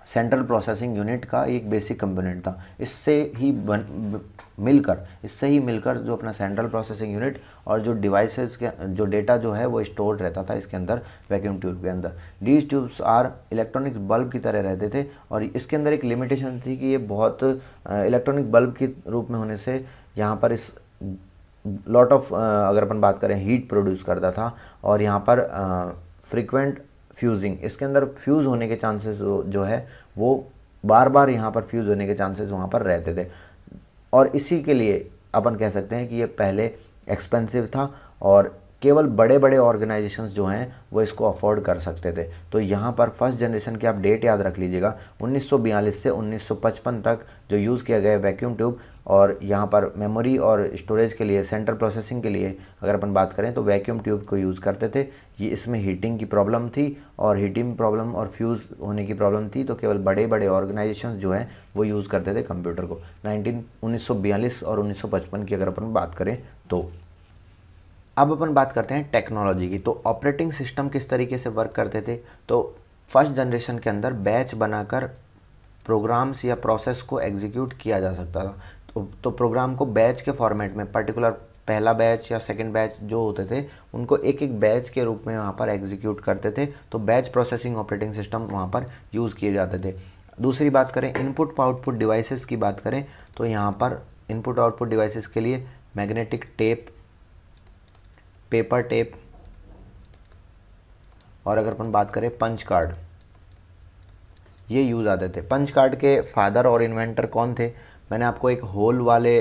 सेंट्रल प्रोसेसिंग यूनिट का एक बेसिक कंपोनेंट था। इससे ही मिलकर जो अपना सेंट्रल प्रोसेसिंग यूनिट और जो डिवाइसेस के जो डेटा जो है वो स्टोर रहता था इसके अंदर, वैक्यूम ट्यूब के अंदर। These tubes are electronic bulb की तरह रहते थे और इसके अंदर एक लिमिटेशन थी कि ये बहुत इलेक्ट्रॉनिक बल्ब के रूप में होने से यहाँ पर इस लॉट ऑफ अगर अपन बात करें हीट प्रोड्यूस करता था और यहाँ पर फ्रीक्वेंट फ्यूजिंग, इसके अंदर फ्यूज़ होने के चांसेस जो है वो बार बार यहाँ पर फ्यूज़ होने के चांसेस वहाँ पर रहते थे और इसी के लिए अपन कह सकते हैं कि ये पहले एक्सपेंसिव था और केवल बड़े बड़े ऑर्गेनाइजेशंस जो हैं वो इसको अफोर्ड कर सकते थे। तो यहाँ पर फर्स्ट जनरेशन की आप डेट याद रख लीजिएगा 1942 से 1955 तक जो यूज़ किया गया वैक्यूम ट्यूब। और यहाँ पर मेमोरी और स्टोरेज के लिए, सेंट्रल प्रोसेसिंग के लिए अगर अपन बात करें तो वैक्यूम ट्यूब को यूज़ करते थे। ये इसमें हीटिंग की प्रॉब्लम थी और हीटिंग प्रॉब्लम और फ्यूज़ होने की प्रॉब्लम थी, तो केवल बड़े बड़े ऑर्गेनाइजेशंस जो हैं वो यूज़ करते थे कंप्यूटर को। 1942 और 1955 की अगर अपन बात करें तो। अब अपन बात करते हैं टेक्नोलॉजी की। तो ऑपरेटिंग सिस्टम किस तरीके से वर्क करते थे, तो फर्स्ट जनरेशन के अंदर बैच बनाकर प्रोग्राम्स या प्रोसेस को एग्जीक्यूट किया जा सकता था। तो प्रोग्राम को बैच के फॉर्मेट में, पर्टिकुलर पहला बैच या सेकंड बैच जो होते थे उनको एक एक बैच के रूप में वहाँ पर एग्जीक्यूट करते थे। तो बैच प्रोसेसिंग ऑपरेटिंग सिस्टम वहाँ पर यूज़ किए जाते थे। दूसरी बात करें इनपुट आउटपुट डिवाइसेस की बात करें तो यहाँ पर इनपुट आउटपुट डिवाइसेस के लिए मैग्नेटिक टेप पेपर टेप, और अगर अपन बात करें पंच कार्ड, ये यूज़ आते थे। पंच कार्ड के फादर और इन्वेंटर कौन थे, मैंने आपको एक होल वाले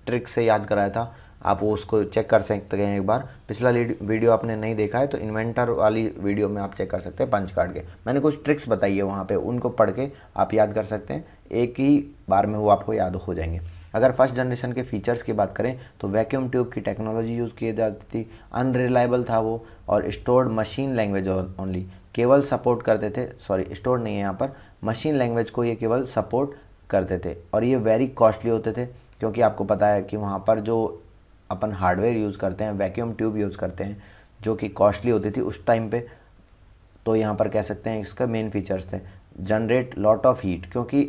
ट्रिक से याद कराया था, आप वो उसको चेक कर सकते हैं एक बार। पिछला वीडियो आपने नहीं देखा है तो इन्वेंटर वाली वीडियो में आप चेक कर सकते हैं पंच कार्ड के। मैंने कुछ ट्रिक्स बताई है वहाँ पे, उनको पढ़ के आप याद कर सकते हैं, एक ही बार में वो आपको याद हो जाएंगे। अगर फर्स्ट जनरेशन के फीचर्स की बात करें तो वैक्यूम ट्यूब की टेक्नोलॉजी यूज़ की जाती थी, अनरिलायबल था वो, और स्टोर्ड मशीन लैंग्वेज ओनली, केवल सपोर्ट करते थे, सॉरी स्टोर्ड नहीं है यहाँ पर, मशीन लैंग्वेज को ये केवल सपोर्ट करते थे। और ये वेरी कॉस्टली होते थे, क्योंकि आपको पता है कि वहाँ पर जो अपन हार्डवेयर यूज़ करते हैं, वैक्यूम ट्यूब यूज़ करते हैं, जो कि कॉस्टली होती थी उस टाइम पे। तो यहाँ पर कह सकते हैं इसका मेन फीचर्स थे जनरेट लॉट ऑफ हीट, क्योंकि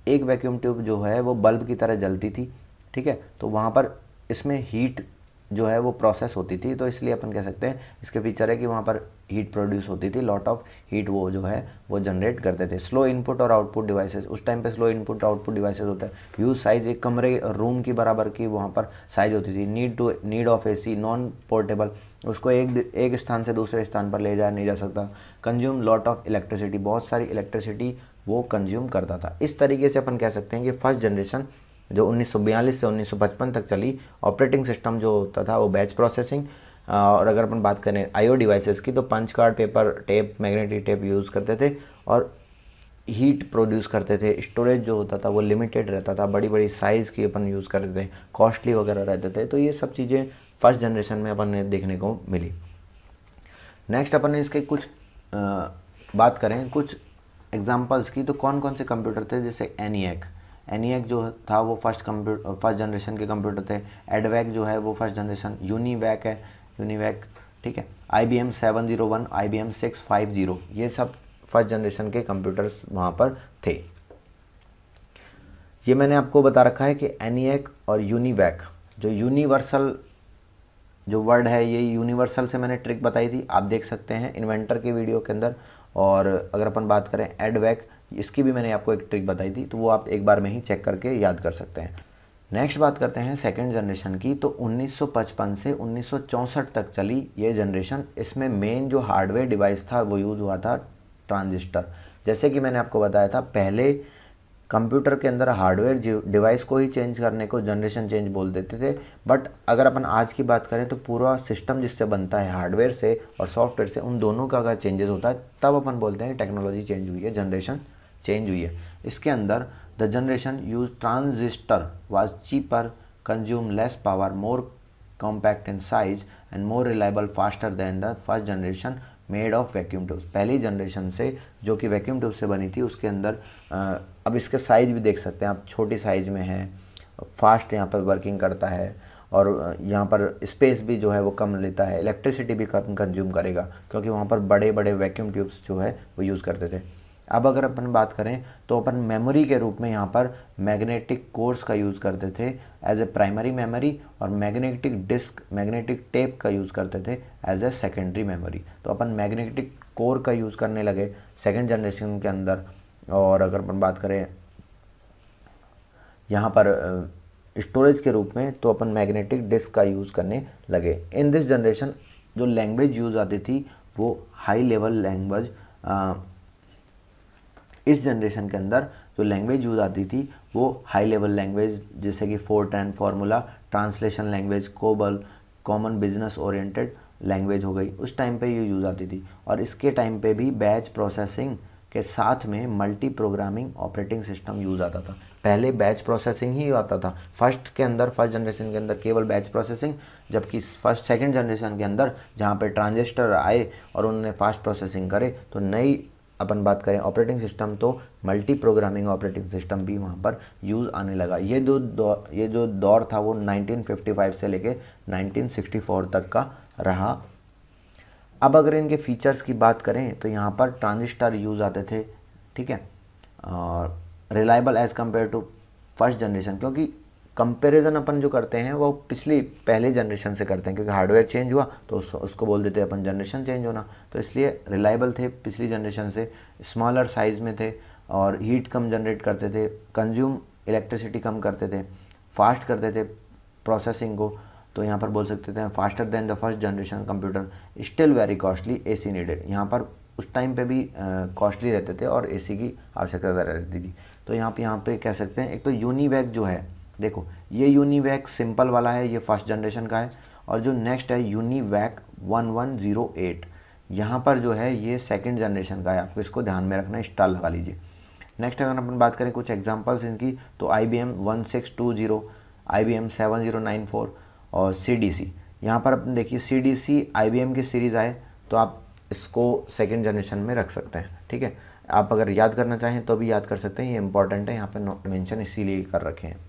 एक वैक्यूम ट्यूब जो है वो बल्ब की तरह जलती थी, ठीक है, तो वहाँ पर इसमें हीट जो है वो प्रोसेस होती थी, तो इसलिए अपन कह सकते हैं इसके फीचर है कि वहाँ पर हीट प्रोड्यूस होती थी, लॉट ऑफ हीट वो जो है वो जनरेट करते थे। स्लो इनपुट और आउटपुट डिवाइसेस, उस टाइम पे स्लो इनपुट आउटपुट डिवाइसेस होता है। यूज साइज, एक कमरे रूम की बराबर की वहाँ पर साइज होती थी। Need of AC, non portable, उसको एक स्थान से दूसरे स्थान पर ले जाया नहीं जा सकता। कंज्यूम लॉट ऑफ इलेक्ट्रिसिटी, बहुत सारी इलेक्ट्रिसिटी वो कंज्यूम करता था। इस तरीके से अपन कह सकते हैं कि फर्स्ट जनरेशन जो 1942 से 1955 तक चली, ऑपरेटिंग सिस्टम जो होता था वो बैच प्रोसेसिंग, और अगर अपन बात करें आईओ डिवाइसेस की तो punch card, paper tape, magnetic tape use करते थे और हीट प्रोड्यूस करते थे। स्टोरेज जो होता था वो लिमिटेड रहता था, बड़ी बड़ी साइज़ की अपन यूज़ करते थे, कॉस्टली वगैरह रहते थे। तो ये सब चीज़ें फर्स्ट जनरेशन में अपन ने देखने को मिली। नेक्स्ट अपन ने इसके कुछ बात करें कुछ एग्जांपल्स की, तो कौन कौन से कंप्यूटर थे, जैसे एनिएक जो था वो फर्स्ट जनरेशन के कंप्यूटर थे। एडवैक जो है वो फर्स्ट जनरेशन, यूनिवैक, ठीक है। IBM 701, IBM 650, ये सब फर्स्ट जनरेशन के कंप्यूटर्स वहाँ पर थे। ये मैंने आपको बता रखा है कि एनिएक और यूनिवैक, जो यूनिवर्सल जो वर्ड है, ये यूनिवर्सल से मैंने ट्रिक बताई थी, आप देख सकते हैं इन्वेंटर की वीडियो के अंदर। और अगर अपन बात करें एडवैक, इसकी भी मैंने आपको एक ट्रिक बताई थी, तो वो आप एक बार में ही चेक करके याद कर सकते हैं। नेक्स्ट बात करते हैं सेकंड जनरेशन की, तो 1955 से 1964 तक चली ये जनरेशन। इसमें मेन जो हार्डवेयर डिवाइस था वो यूज़ हुआ था ट्रांजिस्टर। जैसे कि मैंने आपको बताया था, पहले कंप्यूटर के अंदर हार्डवेयर डिवाइस को ही चेंज करने को जनरेशन चेंज बोल देते थे, बट अगर अपन आज की बात करें तो पूरा सिस्टम जिससे बनता है हार्डवेयर से और सॉफ्टवेयर से, उन दोनों का अगर चेंजेस होता है तब अपन बोलते हैं टेक्नोलॉजी चेंज हुई है, जनरेशन चेंज हुई है। इसके अंदर the generation use transistor was cheaper, consume less power, more compact in size and more reliable, faster than the first generation made of vacuum tubes. पहली जनरेशन से जो कि वैक्यूम ट्यूब से बनी थी, उसके अंदर अब इसके साइज़ भी देख सकते हैं आप, छोटी साइज़ में है, फास्ट यहाँ पर वर्किंग करता है, और यहाँ पर स्पेस भी जो है वो कम लेता है, इलेक्ट्रिसिटी भी कम कंज्यूम करेगा, क्योंकि वहाँ पर बड़े बड़े वैक्यूम ट्यूब्स जो है वो यूज़ करते थे। अब अगर अपन बात करें तो अपन मेमोरी के रूप में यहाँ पर मैग्नेटिक कोर्स का यूज़ करते थे एज ए प्राइमरी मेमोरी, और मैग्नेटिक डिस्क, मैग्नेटिक टेप का यूज़ करते थे एज ए सेकेंडरी मेमोरी। तो अपन मैग्नेटिक कोर का यूज़ करने लगे सेकेंड जनरेशन के अंदर। और अगर अपन बात करें यहाँ पर स्टोरेज के रूप में, तो अपन मैग्नेटिक डिस्क का यूज़ करने लगे। इन दिस जनरेशन जो लैंग्वेज यूज़ आती थी वो हाई लेवल लैंग्वेज, इस जनरेशन के अंदर जो लैंग्वेज यूज़ आती थी वो हाई लेवल लैंग्वेज, जैसे कि Fortran formula, translation language, COBOL, common business oriented language हो गई, उस टाइम पे ये यूज़ आती थी। और इसके टाइम पे भी बैच प्रोसेसिंग के साथ में multi programming operating system use आता था। पहले बैच प्रोसेसिंग ही आता था फर्स्ट जनरेशन के अंदर केवल बैच प्रोसेसिंग, जबकि सेकंड जनरेशन के अंदर जहाँ पे ट्रांजिस्टर आए और उन्होंने फास्ट प्रोसेसिंग करे, तो नई अपन बात करें ऑपरेटिंग सिस्टम, तो मल्टी प्रोग्रामिंग ऑपरेटिंग सिस्टम भी वहाँ पर यूज़ आने लगा। ये जो दौर था वो 1955 से लेके 1964 तक का रहा। अब अगर इनके फीचर्स की बात करें तो यहाँ पर ट्रांजिस्टर यूज़ आते थे, ठीक है, और reliable as compare to first generation, क्योंकि कंपैरिजन अपन जो करते हैं वो पहले जनरेशन से करते हैं, क्योंकि हार्डवेयर चेंज हुआ तो उसको बोल देते हैं अपन जनरेशन चेंज होना, तो इसलिए रिलायबल थे पिछली जनरेशन से, स्मॉलर साइज़ में थे और हीट कम जनरेट करते थे, कंज्यूम इलेक्ट्रिसिटी कम करते थे, फास्ट करते थे प्रोसेसिंग को। तो यहाँ पर बोल सकते थे faster than the first generation computer still very costly AC needed. यहाँ पर उस टाइम पे भी कॉस्टली रहते थे और AC की आवश्यकता रहती थी। तो यहाँ पे कह सकते हैं, एक तो यूनिवैक जो है, देखो ये यूनिवैक सिंपल वाला है, ये फर्स्ट जनरेशन का है, और जो नेक्स्ट है यूनिवैक 1108, यहाँ पर जो है ये सेकंड जनरेशन का है। आपको इसको ध्यान में रखना है, स्टार लगा लीजिए। नेक्स्ट अगर अपन बात करें कुछ एग्जांपल्स इनकी, तो IBM 1620, IBM 7094 और CDC। यहाँ पर अपन देखिए CDC IBM की सीरीज़ आए तो आप इसको सेकंड जनरेशन में रख सकते हैं। ठीक है, आप अगर याद करना चाहें तो भी याद कर सकते हैं, ये इंपॉर्टेंट है, यहाँ पे मेंशन इसीलिए कर रखे हैं।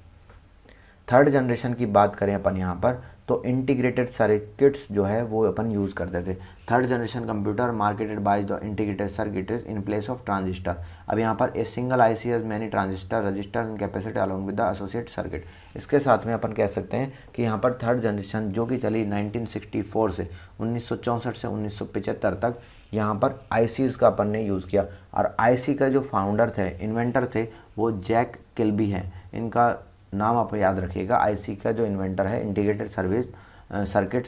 थर्ड जनरेशन की बात करें अपन यहाँ पर, तो इंटीग्रेटेड सर्किट्स जो है वो अपन यूज़ करते थे। Third generation computer marketed by the integrated circuits in place of transistor. अब यहाँ पर a single IC has many transistor register and capacity along with the associate circuit. इसके साथ में अपन कह सकते हैं कि यहाँ पर थर्ड जनरेशन जो कि चली 1964 से 1964 से 1975 तक, यहाँ पर ICs का अपन ने यूज़ किया। और IC का जो फाउंडर थे, इन्वेंटर थे, वो जैक किल्बी हैं। इनका नाम आप याद रखिएगा। IC का जो इन्वेंटर है, इंटीग्रेटेड सर्किट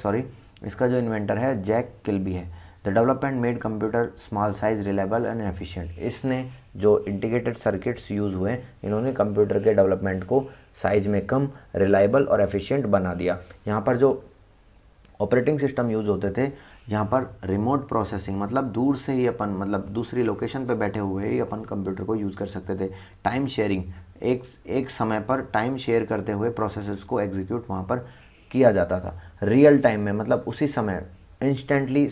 इसका जो इन्वेंटर है जैक किल्बी है। The development made computer small size reliable and efficient. इसने जो इंटीग्रेटेड सर्किट्स यूज़ हुए, इन्होंने कंप्यूटर के डेवलपमेंट को साइज में कम, रिलायबल और एफिशिएंट बना दिया। यहाँ पर जो ऑपरेटिंग सिस्टम यूज़ होते थे, यहाँ पर रिमोट प्रोसेसिंग, मतलब दूर से ही अपन, मतलब दूसरी लोकेशन पे बैठे हुए ही अपन कंप्यूटर को यूज़ कर सकते थे। टाइम शेयरिंग, एक समय पर टाइम शेयर करते हुए प्रोसेसेस को एग्जीक्यूट वहाँ पर किया जाता था। रियल टाइम में, मतलब उसी समय इंस्टेंटली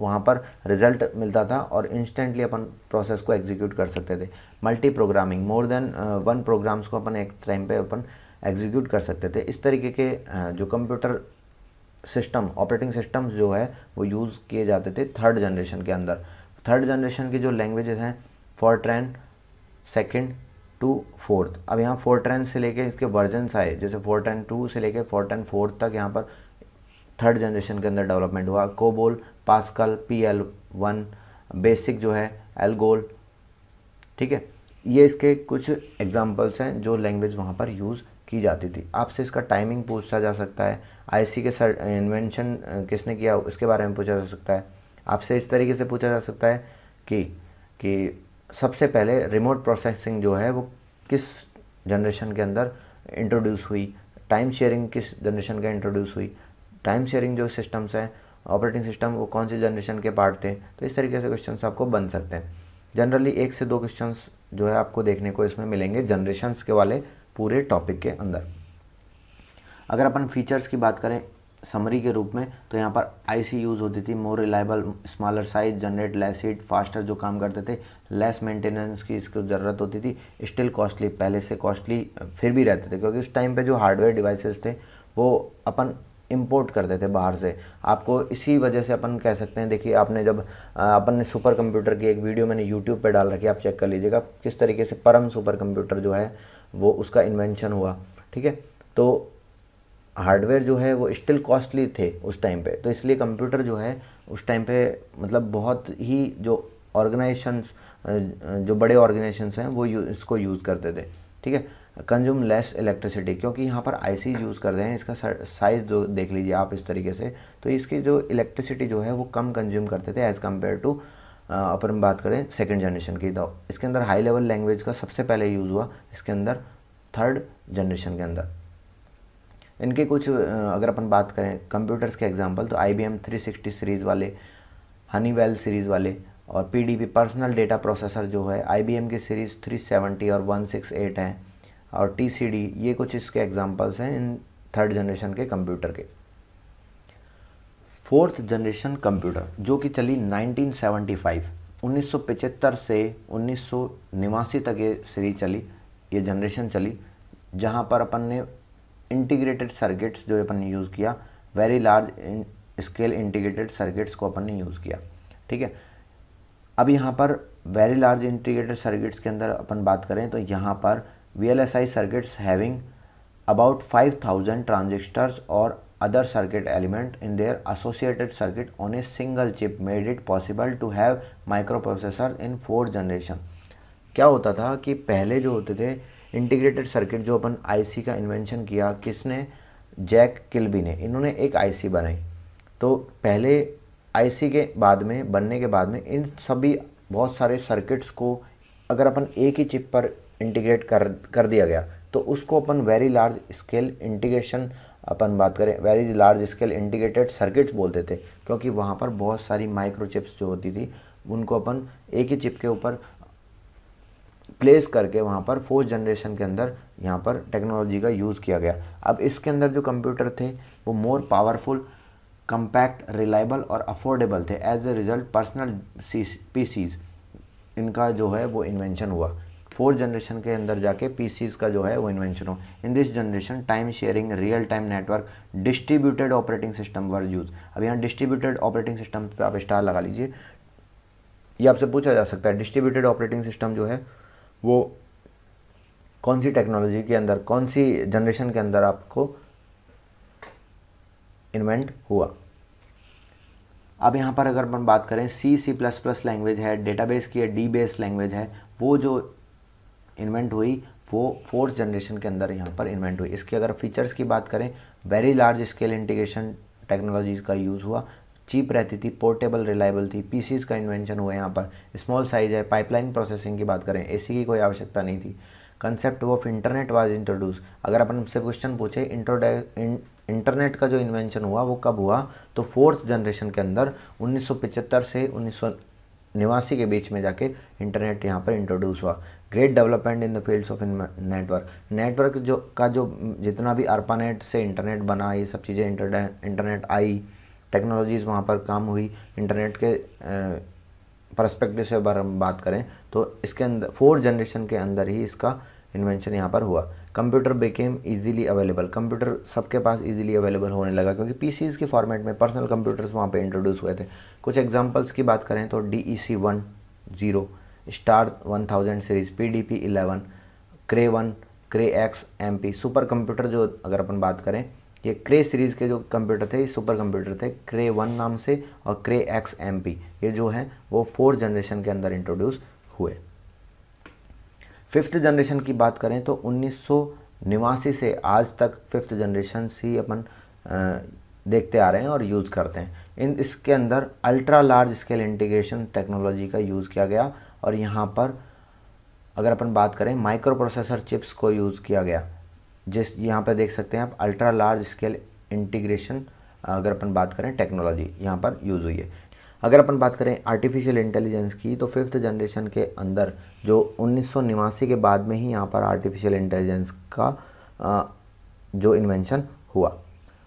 वहाँ पर रिजल्ट मिलता था और इंस्टेंटली अपन प्रोसेस को एग्जीक्यूट कर सकते थे। Multi programming, more than 1 programs को अपन एक टाइम पे अपन एग्जीक्यूट कर सकते थे। इस तरीके के जो कंप्यूटर सिस्टम, ऑपरेटिंग सिस्टम्स जो है वो यूज़ किए जाते थे थर्ड जनरेशन के अंदर। थर्ड जनरेशन की जो लैंग्वेजेस हैं, फोर्ट्रैन सेकंड टू फोर्थ। अब यहाँ फोर्ट्रैन से लेके इसके वर्जन्स आए, जैसे फोर्ट्रैन 2 से लेके फोर्ट्रैन 4 तक यहाँ पर थर्ड जनरेशन के अंदर डेवलपमेंट हुआ। कोबोल, पास्कल, PL1, बेसिक जो है एल्गोल। ठीक है, ये इसके कुछ एग्जांपल्स हैं जो लैंग्वेज वहाँ पर यूज़ की जाती थी। आपसे इसका टाइमिंग पूछा जा सकता है, IC के इन्वेंशन किसने किया इसके बारे में पूछा जा सकता है। आपसे इस तरीके से पूछा जा सकता है कि सबसे पहले रिमोट प्रोसेसिंग जो है वो किस जनरेशन के अंदर इंट्रोड्यूस हुई, टाइम शेयरिंग किस जनरेशन का इंट्रोड्यूस हुई, टाइम शेयरिंग जो सिस्टम्स हैं, ऑपरेटिंग सिस्टम, वो कौन सी जनरेशन के पार्ट थे। तो इस तरीके से क्वेश्चंस आपको बन सकते हैं। जनरली 1 से 2 क्वेश्चंस जो है आपको देखने को इसमें मिलेंगे जनरेशन्स के वाले पूरे टॉपिक के अंदर। अगर अपन फीचर्स की बात करें समरी के रूप में, तो यहाँ पर IC यूज़ होती थी, more reliable, smaller size, generate less heat, faster जो काम करते थे, लेस मेंटेनेंस की इसको ज़रूरत होती थी, स्टिल कॉस्टली, पहले से कॉस्टली फिर भी रहते थे, क्योंकि उस टाइम पे जो हार्डवेयर डिवाइसेस थे वो अपन इंपोर्ट करते थे बाहर से। आपको इसी वजह से अपन कह सकते हैं, देखिए आपने जब अपन ने सुपर कंप्यूटर की एक वीडियो मैंने यूट्यूब पे डाल रखी है, आप चेक कर लीजिएगा किस तरीके से परम सुपर कंप्यूटर जो है वो उसका इन्वेंशन हुआ। ठीक है, तो हार्डवेयर जो है वो स्टिल कॉस्टली थे उस टाइम पे, तो इसलिए कंप्यूटर जो है उस टाइम पे मतलब बहुत ही जो ऑर्गेनाइजेशंस, जो बड़े ऑर्गेनाइजेशंस हैं वो इसको यूज़ करते थे। ठीक है, कंज्यूम लेस इलेक्ट्रिसिटी, क्योंकि यहाँ पर IC यूज़ कर रहे हैं, इसका साइज़ जो देख लीजिए आप इस तरीके से, तो इसकी जो इलेक्ट्रिसिटी जो है वो कम कंज्यूम करते थे एज़ कम्पेयर टू अपन बात करें सेकेंड जनरेशन की। तो इसके अंदर हाई लेवल लैंग्वेज का सबसे पहले यूज़ हुआ इसके अंदर थर्ड जनरेशन के अंदर। इनके कुछ अगर अपन बात करें कंप्यूटर्स के एग्जांपल, तो IBM 360 सीरीज़ वाले, हनीवेल सीरीज़ वाले, और PDP पर्सनल डेटा प्रोसेसर जो है IBM की सीरीज़ 370 और 168 हैं, और TCD, ये कुछ इसके एग्जांपल्स हैं इन थर्ड जनरेशन के कंप्यूटर के। फोर्थ जनरेशन कंप्यूटर जो कि चली 1975 से 1989 तक ये सीरीज चली, ये जनरेशन चली, जहाँ पर अपन ने इंटीग्रेटेड सर्किट्स जो अपन ने यूज़ किया, very large scale integrated circuits को अपन ने यूज़ किया। ठीक है, अब यहाँ पर वेरी लार्ज इंटीग्रेटेड सर्किट्स के अंदर अपन बात करें तो यहाँ पर VLSI circuits having about 5000 transistors और other circuit element in their associated circuit on a single chip made it possible to have microprocessor in 4th generation. क्या होता था कि पहले जो होते थे इंटीग्रेटेड सर्किट, जो अपन IC का इन्वेंशन किया किसने, जैक किल्बी ने, इन्होंने एक आईसी बनाई। तो पहले आईसी के बाद में बनने के बाद में इन सभी बहुत सारे सर्किट्स को अगर अपन एक ही चिप पर इंटीग्रेट कर दिया गया तो उसको अपन वेरी लार्ज स्केल इंटीग्रेशन, अपन बात करें very large scale integrated circuits बोलते थे, क्योंकि वहाँ पर बहुत सारी माइक्रोचिप्स जो होती थी उनको अपन एक ही चिप के ऊपर प्लेस करके वहाँ पर फोर्थ जनरेशन के अंदर यहाँ पर टेक्नोलॉजी का यूज़ किया गया। अब इसके अंदर जो कंप्यूटर थे वो मोर पावरफुल, कम्पैक्ट, रिलायबल और अफोर्डेबल थे। As a result personal PCs इनका जो है वो इन्वेंशन हुआ। फोर्थ जनरेशन के अंदर जाके पीसीज का जो है वो इन्वेंशन हो। In this generation time sharing, real time network, distributed operating system were use. अब यहाँ डिस्ट्रीब्यूटेड ऑपरेटिंग सिस्टम पे आप स्टार लगा लीजिए। ये आपसे पूछा जा सकता है डिस्ट्रीब्यूटेड ऑपरेटिंग सिस्टम जो है वो कौन सी टेक्नोलॉजी के अंदर, कौन सी जनरेशन के अंदर आपको इन्वेंट हुआ। अब यहाँ पर अगर अपन बात करें C++ लैंग्वेज है, डेटाबेस की है, डी बेस लैंग्वेज है, वो जो इन्वेंट हुई वो फोर्थ जनरेशन के अंदर यहाँ पर इन्वेंट हुई। इसके अगर फीचर्स की बात करें, very large scale integration technologies का यूज़ हुआ, चीप रहती थी, पोर्टेबल, रिलायबल थी, पीसीज का इन्वेंशन हुआ यहाँ पर, स्मॉल साइज है, पाइपलाइन प्रोसेसिंग की बात करें, एसी की कोई आवश्यकता नहीं थी, concept of internet was introduce. अगर अपन हमसे क्वेश्चन पूछे इंटरनेट का जो इन्वेंशन हुआ वो कब हुआ, तो फोर्थ जनरेशन के अंदर 1975 से 1989 के बीच में जाके इंटरनेट यहाँ पर इंट्रोड्यूस हुआ। Great development in the fields of network जो जितना भी ARPANET से इंटरनेट बना, ये सब चीज़ें इंटरनेट आई, टेक्नोलॉजीज़ वहाँ पर काम हुई। इंटरनेट के पर्सपेक्टिव से अगर हम बात करें तो इसके अंदर फोर्थ जनरेशन के अंदर ही इसका इन्वेंशन यहाँ पर हुआ। Computer became easily available, computer सबके पास इजीली अवेलेबल होने लगा क्योंकि पीसीज के फॉर्मेट में पर्सनल कंप्यूटर्स वहाँ पे इंट्रोड्यूस हुए थे। कुछ एग्जांपल्स की बात करें तो DEC 10, स्टार 1000 सीरीज़, PDP 11, क्रे 1, क्रे एक्स MP। सुपर कंप्यूटर जो अगर अपन बात करें, ये क्रे सीरीज़ के जो कंप्यूटर थे ये सुपर कंप्यूटर थे, क्रे 1 नाम से, और क्रे एक्स MP ये जो है वो फोर्थ जनरेशन के अंदर इंट्रोड्यूस हुए। फिफ्थ जनरेशन की बात करें तो 1989 से आज तक फिफ्थ जनरेशन ही अपन देखते आ रहे हैं और यूज़ करते हैं। इसके अंदर ultra large scale integration technology का यूज़ किया गया, और यहाँ पर अगर अपन बात करें माइक्रो प्रोसेसर चिप्स को यूज़ किया गया। जिस यहाँ पे देख सकते हैं आप अल्ट्रा लार्ज स्केल इंटीग्रेशन, अगर अपन बात करें टेक्नोलॉजी यहाँ पर यूज़ हुई है। अगर अपन बात करें आर्टिफिशियल इंटेलिजेंस की तो फिफ्थ जनरेशन के अंदर जो 1989 के बाद में ही यहाँ पर आर्टिफिशियल इंटेलिजेंस का जो इन्वेंशन हुआ।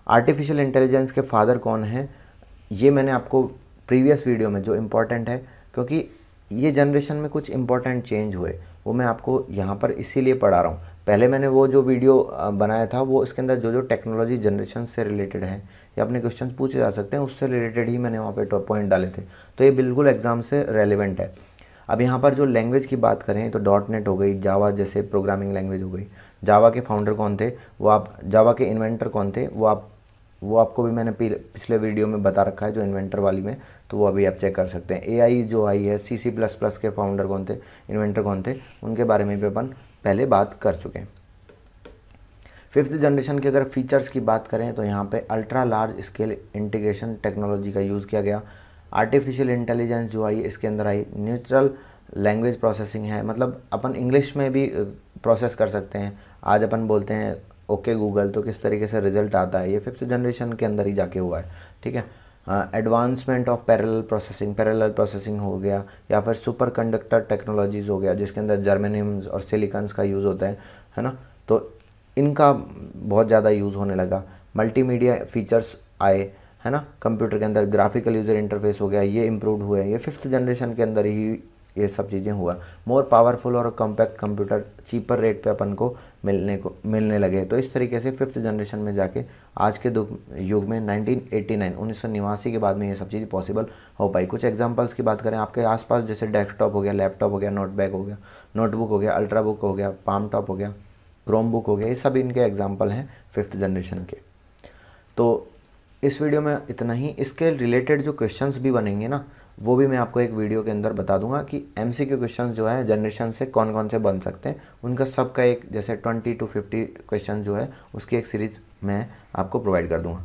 आर्टिफिशियल इंटेलिजेंस के फादर कौन है, ये मैंने आपको प्रीवियस वीडियो में, जो इम्पोर्टेंट है क्योंकि ये जनरेशन में कुछ इम्पोर्टेंट चेंज हुए, वो मैं आपको यहाँ पर इसीलिए पढ़ा रहा हूँ। पहले मैंने वो जो वीडियो बनाया था वो इसके अंदर जो टेक्नोलॉजी जनरेशन से रिलेटेड है या अपने क्वेश्चन पूछे जा सकते हैं उससे रिलेटेड ही मैंने वहाँ पे टॉप पॉइंट डाले थे, तो ये बिल्कुल एग्जाम से रेलिवेंट है। अब यहाँ पर जो लैंग्वेज की बात करें तो .NET हो गई, जावा जैसे प्रोग्रामिंग लैंग्वेज हो गई। जावा के फाउंडर कौन थे, जावा के इन्वेंटर कौन थे, वो आपको भी मैंने पिछले वीडियो में बता रखा है जो इन्वेंटर वाली में, तो वो अभी आप चेक कर सकते हैं। AI जो आई है, C++ के फाउंडर कौन थे, इन्वेंटर कौन थे, उनके बारे में भी अपन पहले बात कर चुके हैं। फिफ्थ जनरेशन के अगर फीचर्स की बात करें तो यहाँ पे ultra large scale integration technology का यूज़ किया गया। आर्टिफिशियल इंटेलिजेंस जो आई इसके अंदर आई, नेचुरल लैंग्वेज प्रोसेसिंग है, मतलब अपन इंग्लिश में भी प्रोसेस कर सकते हैं। आज अपन बोलते हैं ओके गूगल, तो किस तरीके से रिजल्ट आता है, ये फिफ्थ जनरेशन के अंदर ही जाके हुआ है, ठीक है। एडवांसमेंट ऑफ पैरेलल प्रोसेसिंग हो गया, या फिर सुपर कंडक्टर टेक्नोलॉजीज़ हो गया जिसके अंदर जर्मेनियम्स और सिलिकॉन्स का यूज़ होता है ना, तो इनका बहुत ज़्यादा यूज़ होने लगा। मल्टीमीडिया फीचर्स आए, है ना, कंप्यूटर के अंदर ग्राफिकल यूज़र इंटरफेस हो गया, ये इम्प्रूव हुए, ये फिफ्थ जनरेशन के अंदर ही ये सब चीज़ें हुआ। मोर पावरफुल और कॉम्पैक्ट कंप्यूटर चीपर रेट पे अपन को मिलने लगे। तो इस तरीके से फिफ्थ जनरेशन में जाके आज के युग में 1989 के बाद में ये सब चीज़ पॉसिबल हो पाई। कुछ एग्जांपल्स की बात करें, आपके आसपास जैसे डेस्कटॉप हो गया, लैपटॉप हो गया, नोटबुक हो गया, अल्ट्राबुक हो गया, पाम टॉप हो गया, क्रोम बुक हो गया, ये सब इनके एग्जाम्पल हैं फिफ्थ जनरेशन के। तो इस वीडियो में इतना ही। इसके रिलेटेड जो क्वेश्चंस भी बनेंगे ना, वो भी मैं आपको एक वीडियो के अंदर बता दूंगा कि MCQ क्वेश्चंस जो है जनरेशन से कौन कौन से बन सकते हैं, उनका सबका एक जैसे 20 to 50 क्वेश्चन जो है उसकी एक सीरीज मैं आपको प्रोवाइड कर दूंगा।